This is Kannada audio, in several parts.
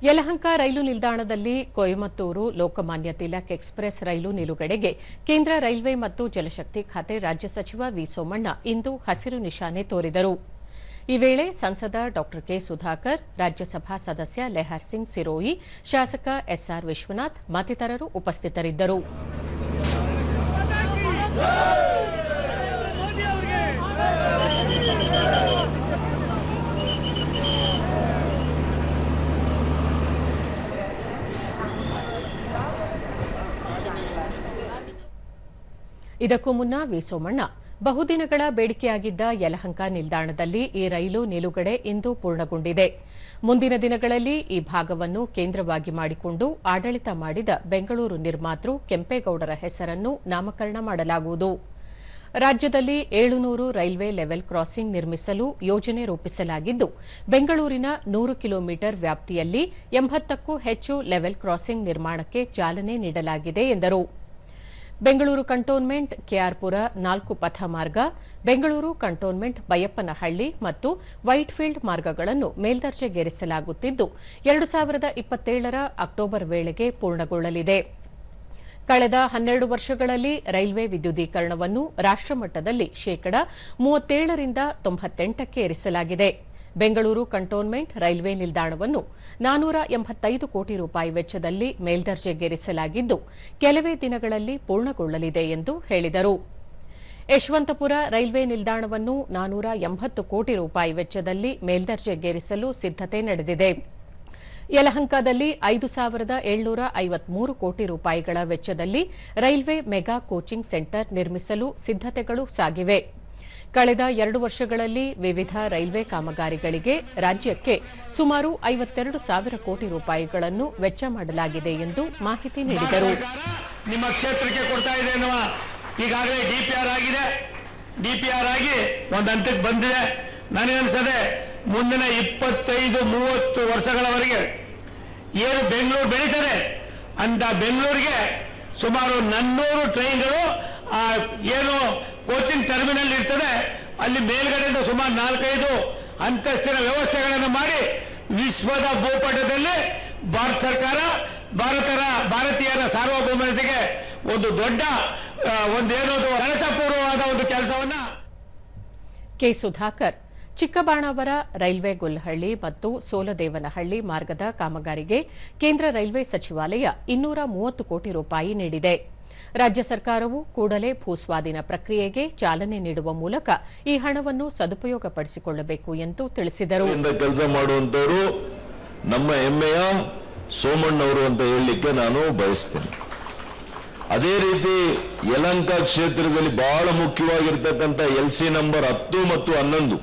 ಯಲಹಂಕ ರೈಲು ನಿಲ್ದಾಣದಲ್ಲಿ ಕೊಯಮತ್ತೂರು ಲೋಕಮಾನ್ಯ ತಿಲಕ್ ಎಕ್ಸ್‌ಪ್ರೆಸ್ ರೈಲು ನಿಲುಗಡೆಗೆ ಕೇಂದ್ರ ರೈಲ್ವೆ ಮತ್ತು ಜಲಶಕ್ತಿ ಖಾತೆ ರಾಜ್ಯ ಸಚಿವ ವಿ ಸೋಮಣ್ಣ ಇಂದು ಹಸಿರು ನಿಶಾನೆ ತೋರಿದರು. ಈ ವೇಳೆ ಸಂಸದ ಡಾ ಕೆ ಸುಧಾಕರ್, ರಾಜ್ಯಸಭಾ ಸದಸ್ಯ ಲೆಹರ್ ಸಿಂಗ್ ಸಿರೋಯಿ, ಶಾಸಕ ಎಸ್ಆರ್ ವಿಶ್ವನಾಥ್ ಮತ್ತಿತರರು ಉಪಸ್ಥಿತರಿದ್ದರು. ಇದಕ್ಕೂ ಮುನ್ನ ವಿ ಸೋಮಣ್ಣ ಬಹುದಿನಗಳ ಬೇಡಿಕೆಯಾಗಿದ್ದ ಯಲಹಂಕ ನಿಲ್ದಾಣದಲ್ಲಿ ಈ ರೈಲು ನಿಲುಗಡೆ ಇಂದು ಪೂರ್ಣಗೊಂಡಿದೆ. ಮುಂದಿನ ದಿನಗಳಲ್ಲಿ ಈ ಭಾಗವನ್ನು ಕೇಂದ್ರವಾಗಿ ಮಾಡಿಕೊಂಡು ಆಡಳಿತ ಮಾಡಿದ ಬೆಂಗಳೂರು ನಿರ್ಮಾತೃ ಕೆಂಪೇಗೌಡರ ಹೆಸರನ್ನು ನಾಮಕರಣ ಮಾಡಲಾಗುವುದು. ರಾಜ್ಯದಲ್ಲಿ 700 ರೈಲ್ವೆ ಲೆವೆಲ್ ಕ್ರಾಸಿಂಗ್ ನಿರ್ಮಿಸಲು ಯೋಜನೆ ರೂಪಿಸಲಾಗಿದ್ದು, ಬೆಂಗಳೂರಿನ 100 ಕಿಲೋಮೀಟರ್ ವ್ಯಾಪ್ತಿಯಲ್ಲಿ 80ಕ್ಕೂ ಹೆಚ್ಚು ಲೆವೆಲ್ ಕ್ರಾಸಿಂಗ್ ನಿರ್ಮಾಣಕ್ಕೆ ಚಾಲನೆ ನೀಡಲಾಗಿದೆ ಎಂದರು. ಬೆಂಗಳೂರು ಕಂಟೋನ್ಮೆಂಟ್ ಕೆಆರ್ಪುರ 4 ಪಥ ಮಾರ್ಗ, ಬೆಂಗಳೂರು ಕಂಟೋನ್ಮೆಂಟ್ ಬೈಯಪ್ಪನಹಳ್ಳಿ ಮತ್ತು ವೈಟ್ಫೀಲ್ಡ್ ಮಾರ್ಗಗಳನ್ನು ಮೇಲ್ದರ್ಜೆಗೇರಿಸಲಾಗುತ್ತಿದ್ದು 2027ರ ಅಕ್ಟೋಬರ್ ವೇಳೆಗೆ ಪೂರ್ಣಗೊಳ್ಳಲಿದೆ. ಕಳೆದ 12 ವರ್ಷಗಳಲ್ಲಿ ರೈಲ್ವೆ ವಿದ್ಯುದೀಕರಣವನ್ನು ರಾಷ್ಟ್ರಮಟ್ಟದಲ್ಲಿ ಶೇಕಡಾ 37ರಿಂದ 98ಕ್ಕೆ ಏರಿಸಲಾಗಿದೆ. ಬೆಂಗಳೂರು ಕಂಟೋನ್ಮೆಂಟ್ ರೈಲ್ವೆ ನಿಲ್ದಾಣವನ್ನು 485 ಕೋಟಿ ರೂಪಾಯಿ ವೆಚ್ಚದಲ್ಲಿ ಮೇಲ್ದರ್ಜೆಗೇರಿಸಲಾಗಿದ್ದು, ಕೆಲವೇ ದಿನಗಳಲ್ಲಿ ಪೂರ್ಣಗೊಳ್ಳಲಿದೆ ಎಂದು ಹೇಳಿದರು. ಯಶವಂತಪುರ ರೈಲ್ವೆ ನಿಲ್ದಾಣವನ್ನು 480 ಕೋಟಿ ರೂಪಾಯಿ ವೆಚ್ಚದಲ್ಲಿ ಮೇಲ್ದರ್ಜೆಗೇರಿಸಲು ಸಿದ್ದತೆ ನಡೆದಿದೆ. ಯಲಹಂಕದಲ್ಲಿ 5,753 ಕೋಟಿ ರೂಪಾಯಿಗಳ ವೆಚ್ಚದಲ್ಲಿ ರೈಲ್ವೆ ಮೆಗಾ ಕೋಚಿಂಗ್ ಸೆಂಟರ್ ನಿರ್ಮಿಸಲು ಸಿದ್ದತೆಗಳು ಸಾಗಿವೆ. ಕಳೆದ 2 ವರ್ಷಗಳಲ್ಲಿ ವಿವಿಧ ರೈಲ್ವೆ ಕಾಮಗಾರಿಗಳಿಗೆ ರಾಜ್ಯಕ್ಕೆ ಸುಮಾರು 52,000 ಕೋಟಿ ರೂಪಾಯಿಗಳನ್ನು ವೆಚ್ಚ ಮಾಡಲಾಗಿದೆ ಎಂದು ಮಾಹಿತಿ ನೀಡಿದರು. ನಿಮ್ಮ ಕ್ಷೇತ್ರಕ್ಕೆ ಕೊಡ್ತಾ ಇದೆ ಎನ್ನುವ ಈಗಾಗಲೇ ಡಿಪಿಆರ್ ಆಗಿ ಒಂದು ಹಂತಕ್ಕೆ ಬಂದಿದೆ. ನನಗನ್ನಿಸ್ತದೆ ಮುಂದಿನ 25-30 ವರ್ಷಗಳವರೆಗೆ ಏನು ಬೆಂಗಳೂರು ಬೆಳೀತದೆ ಅಂತ ಬೆಂಗಳೂರಿಗೆ ಸುಮಾರು 400 ಟ್ರೈನ್ಗಳು ಏನು ಕೋಚಿಂಗ್ ಟರ್ಮಿನಲ್ ಇರ್ತದೆ ಅಲ್ಲಿ ಮೇಲ್ಗಡೆಯಿಂದ ಸುಮಾರು 4-5 ಅಂತಸ್ತಿನ ವ್ಯವಸ್ಥೆಗಳನ್ನು ಮಾಡಿ ವಿಶ್ವದ ಭೂಪಟದಲ್ಲಿ ಭಾರತ ಸರ್ಕಾರ ಭಾರತೀಯರ ಸಾರ್ವಭೌಮತೆಗೆ ಒಂದು ದೊಡ್ಡ ಒಂದೇನೋದು ರಹಸ್ಯಪೂರ್ವವಾದ ಒಂದು ಕೆಲಸವನ್ನ. ಕೆ ಸುಧಾಕರ್ ಚಿಕ್ಕಬಾಣಾವರ ರೈಲ್ವೆ ಗೊಲ್ಲಹಳ್ಳಿ ಮತ್ತು ಸೋಲದೇವನಹಳ್ಳಿ ಮಾರ್ಗದ ಕಾಮಗಾರಿಗೆ ಕೇಂದ್ರ ರೈಲ್ವೆ ಸಚಿವಾಲಯ 230 ಕೋಟಿ ರೂಪಾಯಿ ನೀಡಿದೆ. ರಾಜ್ಯ ಸರ್ಕಾರವು ಕೂಡಲೇ ಭೂಸ್ವಾಧೀನ ಪ್ರಕ್ರಿಯೆಗೆ ಚಾಲನೆ ನೀಡುವ ಮೂಲಕ ಈ ಹಣವನ್ನು ಸದುಪಯೋಗಪಡಿಸಿಕೊಳ್ಳಬೇಕು ಎಂದು ತಿಳಿಸಿದರು. ಕೆಲಸ ಮಾಡುವಂತವರು ನಮ್ಮ ಹೆಮ್ಮೆಯ ಸೋಮಣ್ಣವರು ಅಂತ ಹೇಳಲಿಕ್ಕೆ ನಾನು ಬಯಸ್ತೇನೆ. ಅದೇ ರೀತಿ ಯಲಹಂಕ ಕ್ಷೇತ್ರದಲ್ಲಿ ಬಹಳ ಮುಖ್ಯವಾಗಿರ್ತಕ್ಕಂಥ LC ನಂಬರ್ 10 ಮತ್ತು 11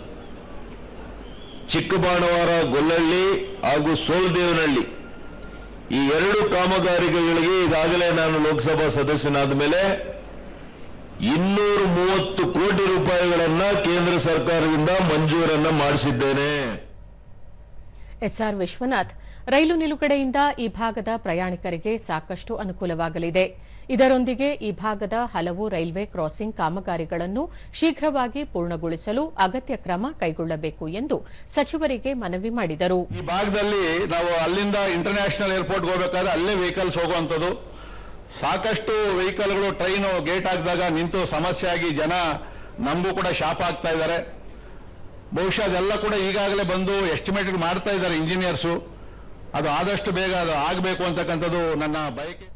ಚಿಕ್ಕಬಾಣವಾರ ಗೊಲ್ಲಹಳ್ಳಿ ಹಾಗೂ ಸೋಲದೇವನಹಳ್ಳಿ ಈ 2 ಕಾಮಗಾರಿಗಳಿಗೆ ಈಗಾಗಲೇ ನಾನು ಲೋಕಸಭಾ ಸದಸ್ಯನಾದ ಮೇಲೆ 230 ಕೋಟಿ ರೂಪಾಯಿಗಳನ್ನ ಕೇಂದ್ರ ಸರ್ಕಾರದಿಂದ ಮಂಜೂರನ್ನ ಮಾಡಿಸಿದ್ದೇನೆ. ಎಸ್ಆರ್ ವಿಶ್ವನಾಥ್ ರೈಲು ನಿಲುಗಡೆಯಿಂದ ಈ ಭಾಗದ ಪ್ರಯಾಣಿಕರಿಗೆ ಸಾಕಷ್ಟು ಅನುಕೂಲವಾಗಲಿದೆ. ಇದರೊಂದಿಗೆ ಈ ಭಾಗದ ಹಲವು ರೈಲ್ವೆ ಕ್ರಾಸಿಂಗ್ ಕಾಮಗಾರಿಗಳನ್ನು ಶೀಘ್ರವಾಗಿ ಪೂರ್ಣಗೊಳಿಸಲು ಅಗತ್ಯ ಕ್ರಮ ಕೈಗೊಳ್ಳಬೇಕು ಎಂದು ಸಚಿವರಿಗೆ ಮನವಿ ಮಾಡಿದರು. ಈ ಭಾಗದಲ್ಲಿ ನಾವು ಅಲ್ಲಿಂದ ಇಂಟರ್ನ್ಯಾಷನಲ್ ಏರ್ಪೋರ್ಟ್ಗೆ ಹೋಗಬೇಕಾದ್ರೆ ಅಲ್ಲೇ ವೆಹಿಕಲ್ಸ್ ಹೋಗುವಂಥದ್ದು, ಸಾಕಷ್ಟು ವೆಹಿಕಲ್ಗಳು ಟ್ರೈನು ಗೇಟ್ ಹಾಕಿದಾಗ ನಿಂತು ಸಮಸ್ಯೆ ಆಗಿ ಜನ ನಮಗೂ ಕೂಡ ಶಾಪ ಆಗ್ತಾ ಇದ್ದಾರೆ. ಬಹುಶಃ ಅದೆಲ್ಲ ಕೂಡ ಈಗಾಗಲೇ ಬಂದು ಎಸ್ಟಿಮೇಟೆಡ್ ಮಾಡ್ತಾ ಇದ್ದಾರೆ ಇಂಜಿನಿಯರ್ಸು. ಅದು ಆದಷ್ಟು ಬೇಗ ಅದು ಆಗಬೇಕು ಅಂತಕ್ಕಂಥದ್ದು ನನ್ನ ಬಯಕೆ.